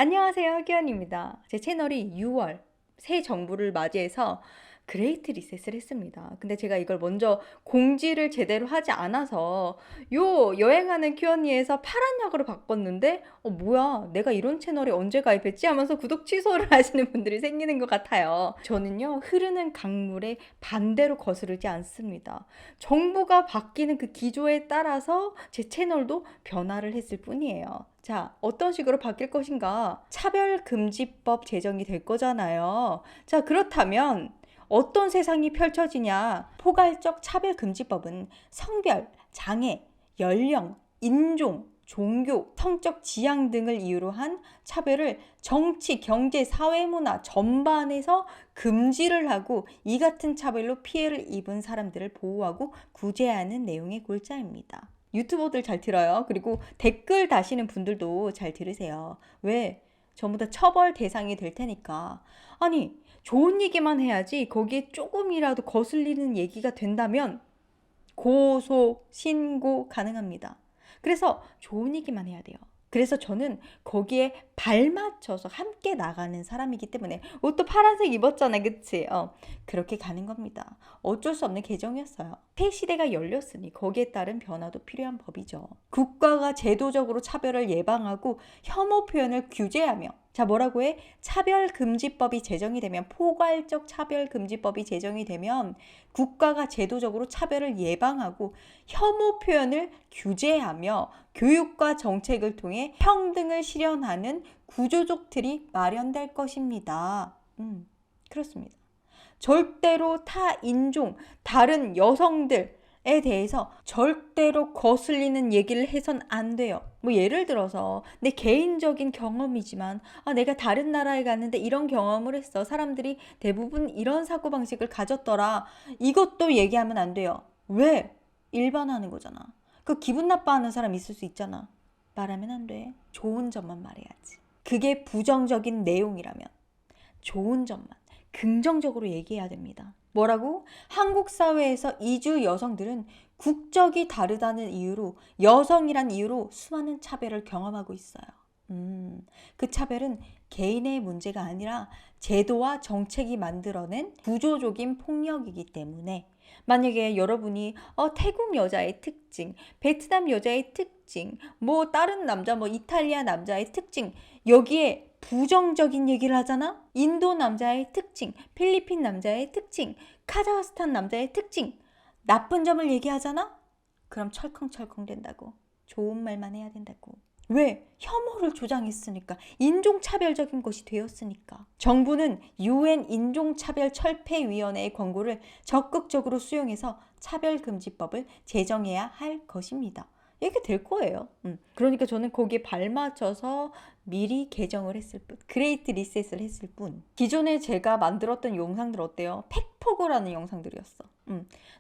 안녕하세요, 기현입니다. 제 채널이 6월 새 정부를 맞이해서 그레이트 리셋을 했습니다. 근데 제가 이걸 먼저 공지를 제대로 하지 않아서 여행하는 큐언니에서 파란 약으로 바꿨는데 뭐야, 내가 이런 채널에 언제 가입했지 하면서 구독 취소를 하시는 분들이 생기는 것 같아요. 저는요, 흐르는 강물에 반대로 거스르지 않습니다. 정부가 바뀌는 그 기조에 따라서 제 채널도 변화를 했을 뿐이에요. 자, 어떤 식으로 바뀔 것인가? 차별금지법 제정이 될 거잖아요. 자, 그렇다면 어떤 세상이 펼쳐지냐? 포괄적 차별금지법은 성별, 장애, 연령, 인종, 종교, 성적 지향 등을 이유로 한 차별을 정치, 경제, 사회, 문화 전반에서 금지를 하고 이 같은 차별로 피해를 입은 사람들을 보호하고 구제하는 내용의 골자입니다. 유튜버들 잘 들어요. 그리고 댓글 다시는 분들도 잘 들으세요. 왜? 전부 다 처벌 대상이 될 테니까. 아니, 좋은 얘기만 해야지 거기에 조금이라도 거슬리는 얘기가 된다면 고소, 신고 가능합니다. 그래서 좋은 얘기만 해야 돼요. 그래서 저는 거기에 발맞춰서 함께 나가는 사람이기 때문에 옷도 파란색 입었잖아, 그치? 그렇게 가는 겁니다. 어쩔 수 없는 계정이었어요. 새 시대가 열렸으니 거기에 따른 변화도 필요한 법이죠. 국가가 제도적으로 차별을 예방하고 혐오 표현을 규제하며, 자, 뭐라고 해? 차별금지법이 제정이 되면, 포괄적 차별금지법이 제정이 되면 국가가 제도적으로 차별을 예방하고 혐오 표현을 규제하며 교육과 정책을 통해 평등을 실현하는 구조적 틀이 마련될 것입니다. 그렇습니다. 절대로 타 인종, 다른 여성들에 대해서 절대로 거슬리는 얘기를 해선 안 돼요. 뭐 예를 들어서 내 개인적인 경험이지만 내가 다른 나라에 갔는데 이런 경험을 했어. 사람들이 대부분 이런 사고방식을 가졌더라. 이것도 얘기하면 안 돼요. 왜? 일반화하는 거잖아. 그 기분 나빠하는 사람 있을 수 있잖아. 말하면 안 돼. 좋은 점만 말해야지. 그게 부정적인 내용이라면 좋은 점만 긍정적으로 얘기해야 됩니다. 뭐라고? 한국 사회에서 이주 여성들은 국적이 다르다는 이유로, 여성이란 이유로 수많은 차별을 경험하고 있어요. 그 차별은 개인의 문제가 아니라 제도와 정책이 만들어낸 구조적인 폭력이기 때문에, 만약에 여러분이 태국 여자의 특징, 베트남 여자의 특징, 뭐 다른 남자, 뭐 이탈리아 남자의 특징, 여기에 부정적인 얘기를 하잖아? 인도 남자의 특징, 필리핀 남자의 특징, 카자흐스탄 남자의 특징, 나쁜 점을 얘기하잖아? 그럼 철컹철컹 된다고. 좋은 말만 해야 된다고. 왜? 혐오를 조장했으니까. 인종차별적인 것이 되었으니까. 정부는 UN 인종차별철폐위원회의 권고를 적극적으로 수용해서 차별금지법을 제정해야 할 것입니다. 이렇게 될 거예요. 그러니까 저는 거기에 발맞춰서 미리 개정을 했을 뿐, 그레이트 리셋을 했을 뿐. 기존에 제가 만들었던 영상들 어때요? 팩포고라는 영상들이었어.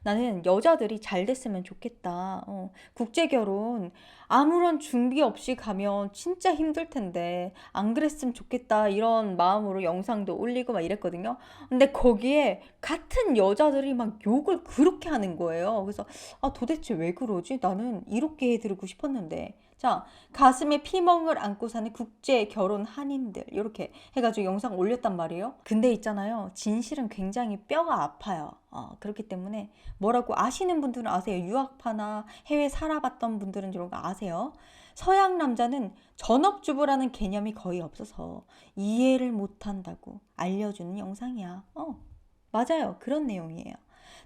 나는 여자들이 잘 됐으면 좋겠다. 국제결혼 아무런 준비 없이 가면 진짜 힘들 텐데 안 그랬으면 좋겠다, 이런 마음으로 영상도 올리고 막 이랬거든요. 근데 거기에 같은 여자들이 막 욕을 그렇게 하는 거예요. 그래서 도대체 왜 그러지? 나는 이렇게 해드리고 싶었는데. 자, 가슴에 피멍을 안고 사는 국제 결혼 한인들, 이렇게 해가지고 영상 올렸단 말이에요. 근데 있잖아요, 진실은 굉장히 뼈가 아파요. 그렇기 때문에 뭐라고 아시는 분들은 아세요. 유학파나 해외 살아봤던 분들은 이런 거 아세요. 서양 남자는 전업주부라는 개념이 거의 없어서 이해를 못한다고 알려주는 영상이야. 맞아요. 그런 내용이에요.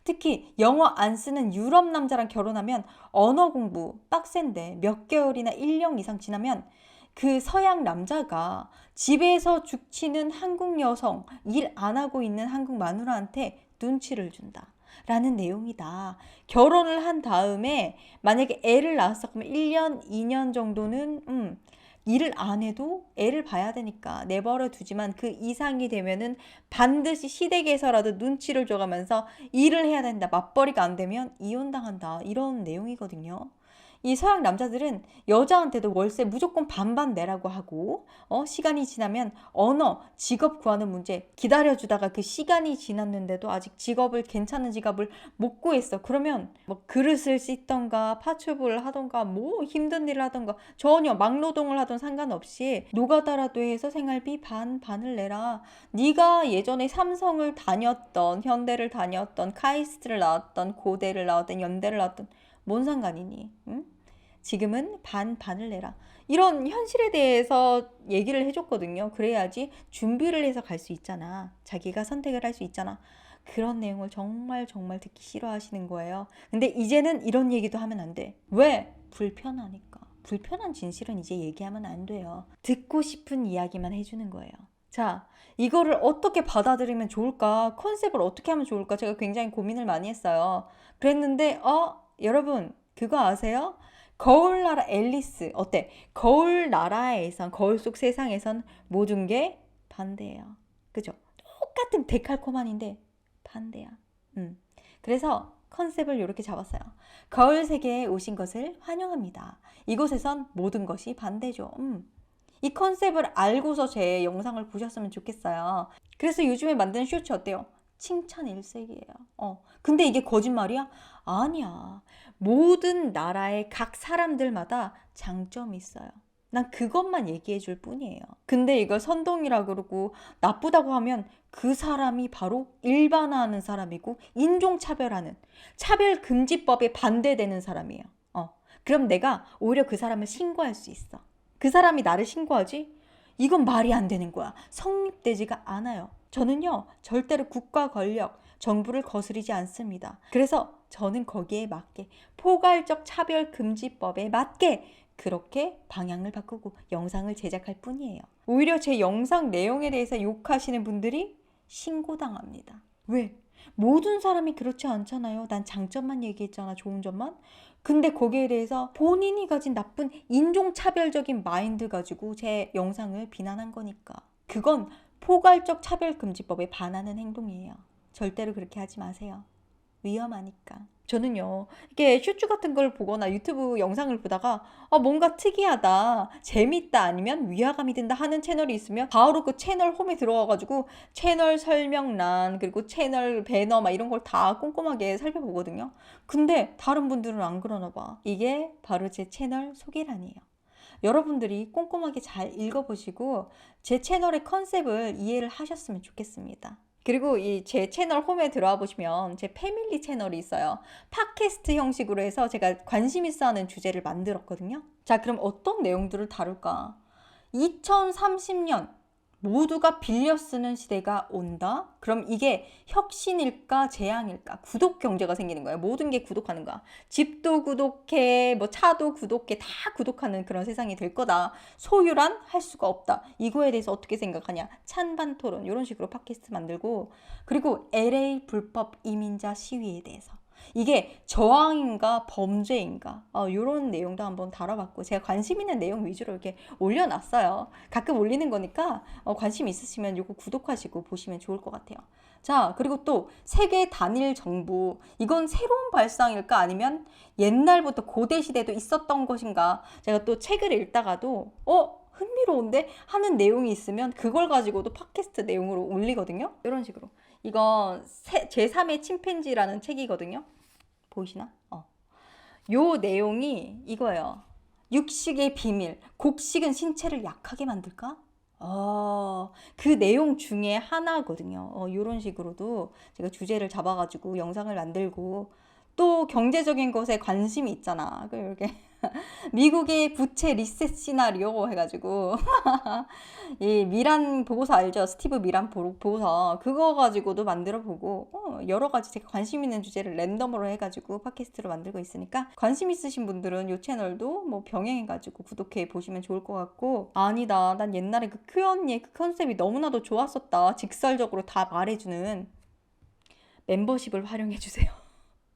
특히 영어 안 쓰는 유럽 남자랑 결혼하면 언어 공부 빡센데 몇 개월이나 1년 이상 지나면 그 서양 남자가 집에서 죽치는 한국 여성, 일 안 하고 있는 한국 마누라한테 눈치를 준다 라는 내용이다. 결혼을 한 다음에 만약에 애를 낳았어 그러면 1년, 2년 정도는 일을 안 해도 애를 봐야 되니까 내버려 두지만 그 이상이 되면은 반드시 시댁에서라도 눈치를 줘가면서 일을 해야 된다. 맞벌이가 안 되면 이혼당한다. 이런 내용이거든요. 이 서양 남자들은 여자한테도 월세 무조건 반반 내라고 하고, 시간이 지나면 언어, 직업 구하는 문제 기다려주다가 그 시간이 지났는데도 아직 괜찮은 직업을 못 구했어. 그러면 뭐 그릇을 씻던가 파출부를 하던가 뭐 힘든 일을 하던가 전혀 막노동을 하던 상관없이 노가다라도 해서 생활비 반을 내라. 네가 예전에 삼성을 다녔던, 현대를 다녔던, 카이스트를 나왔던, 고대를 나왔던, 연대를 나왔던 뭔 상관이니? 응? 지금은 반을 내라. 이런 현실에 대해서 얘기를 해줬거든요. 그래야지 준비를 해서 갈 수 있잖아. 자기가 선택을 할 수 있잖아. 그런 내용을 정말 듣기 싫어하시는 거예요. 근데 이제는 이런 얘기도 하면 안 돼. 왜? 불편하니까. 불편한 진실은 이제 얘기하면 안 돼요. 듣고 싶은 이야기만 해주는 거예요. 자, 이거를 어떻게 받아들이면 좋을까? 컨셉을 어떻게 하면 좋을까? 제가 굉장히 고민을 많이 했어요. 그랬는데 여러분 그거 아세요? 거울나라 앨리스 어때? 거울나라에선, 거울 속 세상에선 모든 게 반대예요. 그죠? 똑같은 데칼코마니인데 반대야. 그래서 컨셉을 이렇게 잡았어요. 거울 세계에 오신 것을 환영합니다. 이곳에선 모든 것이 반대죠. 이 컨셉을 알고서 제 영상을 보셨으면 좋겠어요. 그래서 요즘에 만드는 쇼츠 어때요? 칭찬 일색이에요. 근데 이게 거짓말이야? 아니야. 모든 나라의 각 사람들마다 장점이 있어요. 난 그것만 얘기해 줄 뿐이에요. 근데 이걸 선동이라 그러고 나쁘다고 하면 그 사람이 바로 일반화하는 사람이고 인종차별하는 차별금지법에 반대되는 사람이에요. 그럼 내가 오히려 그 사람을 신고할 수 있어. 그 사람이 나를 신고하지? 이건 말이 안 되는 거야. 성립되지가 않아요. 저는요, 절대로 국가 권력, 정부를 거스르지 않습니다. 그래서 저는 거기에 맞게 포괄적 차별금지법에 맞게 그렇게 방향을 바꾸고 영상을 제작할 뿐이에요. 오히려 제 영상 내용에 대해서 욕하시는 분들이 신고당합니다. 왜? 모든 사람이 그렇지 않잖아요. 난 장점만 얘기했잖아, 좋은 점만. 근데 거기에 대해서 본인이 가진 나쁜 인종차별적인 마인드 가지고 제 영상을 비난한 거니까. 그건 포괄적 차별금지법에 반하는 행동이에요. 절대로 그렇게 하지 마세요. 위험하니까. 저는요, 이렇게 슈츠 같은 걸 보거나 유튜브 영상을 보다가 뭔가 특이하다, 재밌다, 아니면 위화감이 든다 하는 채널이 있으면 바로 그 채널 홈에 들어가가지고 채널 설명란, 그리고 채널 배너 막 이런 걸 다 꼼꼼하게 살펴보거든요. 근데 다른 분들은 안 그러나 봐. 이게 바로 제 채널 소개란이에요. 여러분들이 꼼꼼하게 잘 읽어보시고 제 채널의 컨셉을 이해를 하셨으면 좋겠습니다. 그리고 이 제 채널 홈에 들어와 보시면 제 패밀리 채널이 있어요. 팟캐스트 형식으로 해서 제가 관심 있어 하는 주제를 만들었거든요. 자, 그럼 어떤 내용들을 다룰까? 2030년 모두가 빌려 쓰는 시대가 온다? 그럼 이게 혁신일까 재앙일까? 구독 경제가 생기는 거예요. 모든 게 구독하는 거야. 집도 구독해, 뭐 차도 구독해, 다 구독하는 그런 세상이 될 거다. 소유란 할 수가 없다. 이거에 대해서 어떻게 생각하냐? 찬반 토론 이런 식으로 팟캐스트 만들고, 그리고 LA 불법 이민자 시위에 대해서 이게 저항인가 범죄인가 이런 내용도 한번 다뤄봤고, 제가 관심 있는 내용 위주로 이렇게 올려놨어요. 가끔 올리는 거니까 관심 있으시면 이거 구독하시고 보시면 좋을 것 같아요. 자, 그리고 또 세계 단일 정부, 이건 새로운 발상일까 아니면 옛날부터 고대 시대도 있었던 것인가? 제가 또 책을 읽다가도 흥미로운데 하는 내용이 있으면 그걸 가지고도 팟캐스트 내용으로 올리거든요. 이런 식으로. 이건 제3의 침팬지라는 책이거든요. 보이시나? 요 내용이 이거예요. 육식의 비밀. 곡식은 신체를 약하게 만들까? 그 내용 중에 하나거든요. 요런 식으로도 제가 주제를 잡아가지고 영상을 만들고, 또 경제적인 것에 관심이 있잖아. 이렇게 미국의 부채 리셋 시나리오 해가지고 이 미란 보고서 알죠? 스티브 미란 보고서 그거 가지고도 만들어 보고 여러 가지 제가 관심 있는 주제를 랜덤으로 해가지고 팟캐스트로 만들고 있으니까 관심 있으신 분들은 이 채널도 뭐 병행해가지고 구독해 보시면 좋을 것 같고, 아니다, 난 옛날에 그 큐언니의 그 컨셉이 너무나도 좋았었다, 직설적으로 다 말해주는 멤버십을 활용해주세요.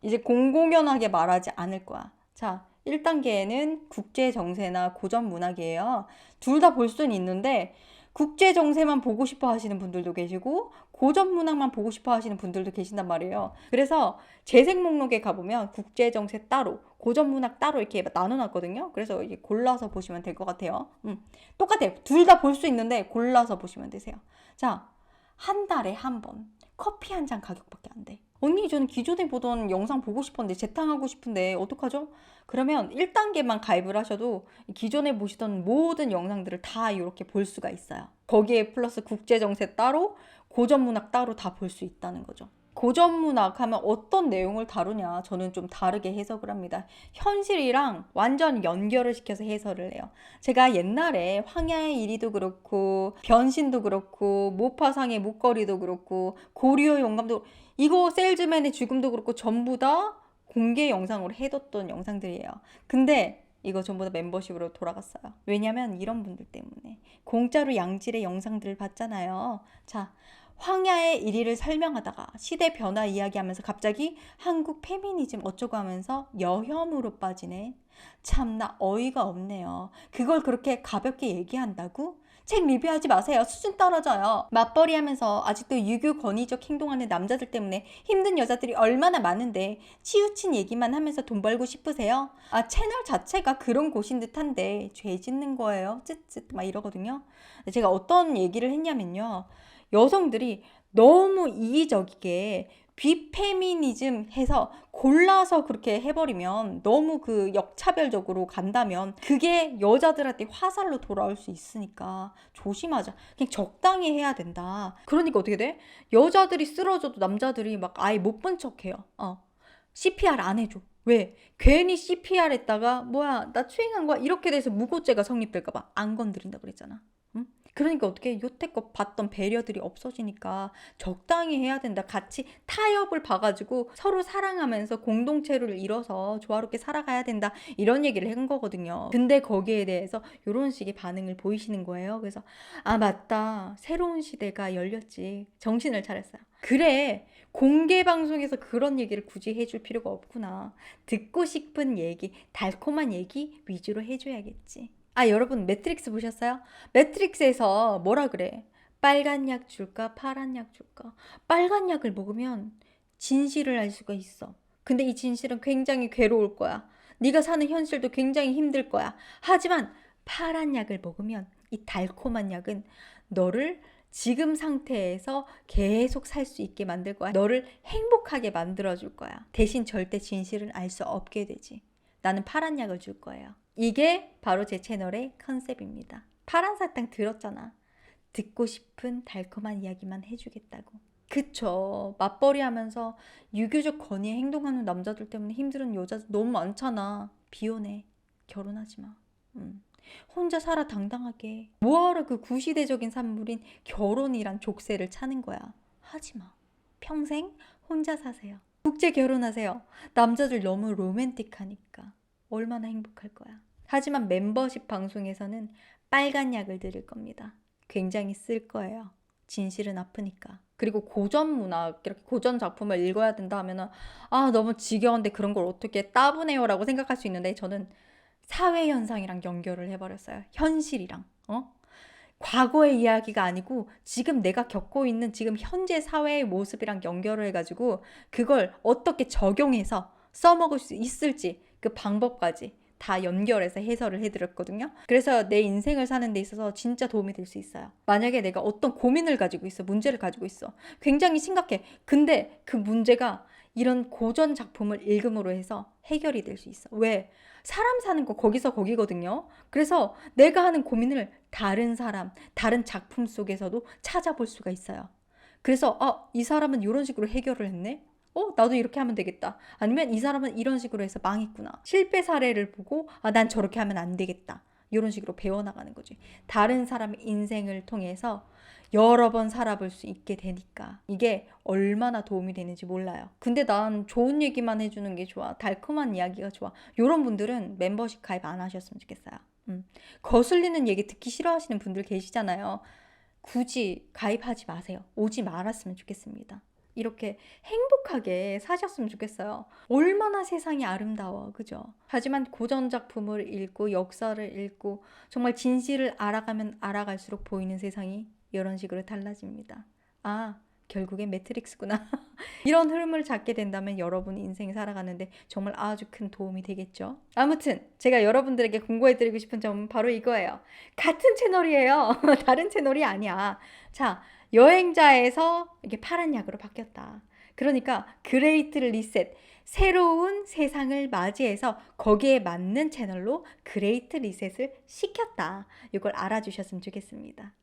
이제 공공연하게 말하지 않을 거야. 자, 1단계에는 국제 정세나 고전 문학이에요. 둘 다 볼 수는 있는데 국제 정세만 보고 싶어 하시는 분들도 계시고 고전 문학만 보고 싶어 하시는 분들도 계신단 말이에요. 그래서 재생 목록에 가보면 국제 정세 따로, 고전 문학 따로 이렇게 나눠놨거든요. 그래서 이게 골라서 보시면 될 것 같아요. 똑같아요. 둘 다 볼 수 있는데 골라서 보시면 되세요. 자, 한 달에 한 번 커피 한 잔 가격밖에 안 돼. 언니, 저는 기존에 보던 영상 보고 싶었는데 재탕하고 싶은데 어떡하죠? 그러면 1단계만 가입을 하셔도 기존에 보시던 모든 영상들을 다 이렇게 볼 수가 있어요. 거기에 플러스 국제정세 따로, 고전문학 따로 다 볼 수 있다는 거죠. 고전문학 하면 어떤 내용을 다루냐, 저는 좀 다르게 해석을 합니다. 현실이랑 완전 연결을 시켜서 해설을 해요. 제가 옛날에 황야의 일위도 그렇고 변신도 그렇고 모파상의 목걸이도 그렇고 고리오 영감도, 이거 세일즈맨의 죽음도 그렇고 전부 다 공개 영상으로 해뒀던 영상들이에요. 근데 이거 전부 다 멤버십으로 돌아갔어요. 왜냐면 이런 분들 때문에 공짜로 양질의 영상들을 봤잖아요. 자, 황야의 일위를 설명하다가 시대 변화 이야기하면서 갑자기 한국 페미니즘 어쩌고 하면서 여혐으로 빠지네. 참나 어이가 없네요. 그걸 그렇게 가볍게 얘기한다고? 책 리뷰하지 마세요. 수준 떨어져요. 맞벌이 하면서 아직도 유교 권위적 행동하는 남자들 때문에 힘든 여자들이 얼마나 많은데 치우친 얘기만 하면서 돈 벌고 싶으세요? 아, 채널 자체가 그런 곳인 듯한데 죄 짓는 거예요. 쯧쯧 막 이러거든요. 제가 어떤 얘기를 했냐면요. 여성들이 너무 이기적이게 비페미니즘 해서 골라서 그렇게 해버리면, 너무 그 역차별적으로 간다면 그게 여자들한테 화살로 돌아올 수 있으니까 조심하자. 그냥 적당히 해야 된다. 그러니까 어떻게 돼? 여자들이 쓰러져도 남자들이 막 아예 못 본 척해요. CPR 안 해줘. 왜? 괜히 CPR 했다가 뭐야 나 추행한 거야 이렇게 돼서 무고죄가 성립될까봐 안 건드린다 그랬잖아. 응? 그러니까 어떻게 여태껏 봤던 배려들이 없어지니까 적당히 해야 된다. 같이 타협을 봐가지고 서로 사랑하면서 공동체를 이뤄서 조화롭게 살아가야 된다. 이런 얘기를 한 거거든요. 근데 거기에 대해서 이런 식의 반응을 보이시는 거예요. 그래서 아 맞다. 새로운 시대가 열렸지. 정신을 차렸어요. 그래. 공개 방송에서 그런 얘기를 굳이 해줄 필요가 없구나. 듣고 싶은 얘기, 달콤한 얘기 위주로 해줘야겠지. 아, 여러분 매트릭스 보셨어요? 매트릭스에서 뭐라 그래? 빨간 약 줄까? 파란 약 줄까? 빨간 약을 먹으면 진실을 알 수가 있어. 근데 이 진실은 굉장히 괴로울 거야. 네가 사는 현실도 굉장히 힘들 거야. 하지만 파란 약을 먹으면, 이 달콤한 약은 너를 지금 상태에서 계속 살 수 있게 만들 거야. 너를 행복하게 만들어줄 거야. 대신 절대 진실을 알 수 없게 되지. 나는 파란 약을 줄 거예요. 이게 바로 제 채널의 컨셉입니다. 파란 사탕 들었잖아. 듣고 싶은 달콤한 이야기만 해주겠다고. 그쵸. 맞벌이 하면서 유교적 권위에 행동하는 남자들 때문에 힘든 여자들 너무 많잖아. 비혼해. 결혼하지 마. 혼자 살아 당당하게. 뭐하러 그 구시대적인 산물인 결혼이란 족쇄를 차는 거야. 하지 마. 평생 혼자 사세요. 국제 결혼하세요. 남자들 너무 로맨틱하니까. 얼마나 행복할 거야. 하지만 멤버십 방송에서는 빨간 약을 드릴 겁니다. 굉장히 쓸 거예요. 진실은 아프니까. 그리고 고전 문학, 이렇게 고전 작품을 읽어야 된다 하면은 아, 너무 지겨운데 그런 걸 어떻게 따분해요라고 생각할 수 있는데, 저는 사회 현상이랑 연결을 해버렸어요. 현실이랑. 과거의 이야기가 아니고 지금 내가 겪고 있는 지금 현재 사회의 모습이랑 연결을 해가지고 그걸 어떻게 적용해서 써먹을 수 있을지 그 방법까지 다 연결해서 해설을 해드렸거든요. 그래서 내 인생을 사는 데 있어서 진짜 도움이 될 수 있어요. 만약에 내가 어떤 고민을 가지고 있어, 문제를 가지고 있어, 굉장히 심각해. 근데 그 문제가 이런 고전 작품을 읽음으로 해서 해결이 될 수 있어. 왜? 사람 사는 거 거기서 거기거든요. 그래서 내가 하는 고민을 다른 사람, 다른 작품 속에서도 찾아볼 수가 있어요. 그래서 이 사람은 이런 식으로 해결을 했네? 나도 이렇게 하면 되겠다. 아니면 이 사람은 이런 식으로 해서 망했구나. 실패 사례를 보고 난 저렇게 하면 안 되겠다. 이런 식으로 배워나가는 거지. 다른 사람의 인생을 통해서 여러 번 살아볼 수 있게 되니까 이게 얼마나 도움이 되는지 몰라요. 근데 난 좋은 얘기만 해주는 게 좋아. 달콤한 이야기가 좋아. 이런 분들은 멤버십 가입 안 하셨으면 좋겠어요. 거슬리는 얘기 듣기 싫어하시는 분들 계시잖아요. 굳이 가입하지 마세요. 오지 말았으면 좋겠습니다. 이렇게 행복하게 사셨으면 좋겠어요. 얼마나 세상이 아름다워, 그죠? 하지만 고전 작품을 읽고 역사를 읽고 정말 진실을 알아가면 알아갈수록 보이는 세상이 이런 식으로 달라집니다. 아, 결국엔 매트릭스구나. 이런 흐름을 잡게 된다면 여러분 인생 살아가는데 정말 아주 큰 도움이 되겠죠. 아무튼 제가 여러분들에게 공고해드리고 싶은 점은 바로 이거예요. 같은 채널이에요. 다른 채널이 아니야. 자, 여행자에서 이게 파란 약으로 바뀌었다. 그러니까 그레이트 리셋, 새로운 세상을 맞이해서 거기에 맞는 채널로 그레이트 리셋을 시켰다. 이걸 알아주셨으면 좋겠습니다.